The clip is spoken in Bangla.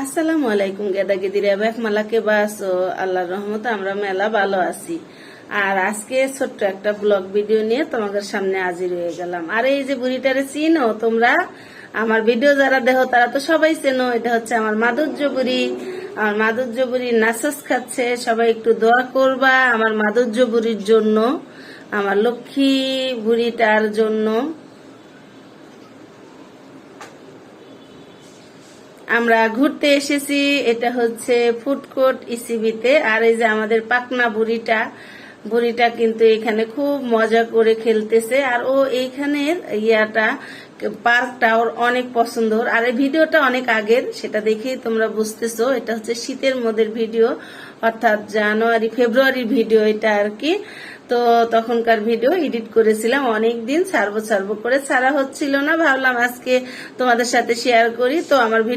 আসসালামু আলাইকুম গেদা গেদিরা ব্যাক মালাকে বাস ও আল্লাহর রহমতে আমরা মেলা ভালো আছি। আর আজকে ছোট্ট একটা ব্লগ ভিডিও নিয়ে তোমাদের সামনে হাজির হয়ে গেলাম। আর এই যে বুড়িটারে চিনো তোমরা, আমার ভিডিও যারা দেখো তারা তো সবাই চেনো। এটা হচ্ছে আমার মাধুর্য বুড়ি। আমার মাধুর্য বুড়ি নাচস খাচ্ছে, সবাই একটু দোয়া করবা আমার মাধুর্য বুড়ির জন্য, আমার লক্ষ্মী বুড়িটার জন্য। আমরা ঘুরতে এসেছি, এটা হচ্ছে ফুডকোর্ট ইসিবিতে। আর এই যে আমাদের পাকনা বুড়িটা কিন্তু এখানে খুব মজা করে খেলতেছে। আর ও এইখানের পার্কটা ওর অনেক পছন্দ। আর এই ভিডিওটা অনেক আগের, সেটা দেখেই তোমরা বুঝতেছো। এটা হচ্ছে শীতের মধ্যে ভিডিও, অর্থাৎ ফেব্রুয়ারির ভিডিও এটা আর কি। তো তখনকার ভিডিও এডিট করেছিলাম, অনেকদিন ছাড়বো করে ছাড়া হচ্ছিল না, ভাবলাম আজকে তোমাদের সাথে শেয়ার করি। তো আমার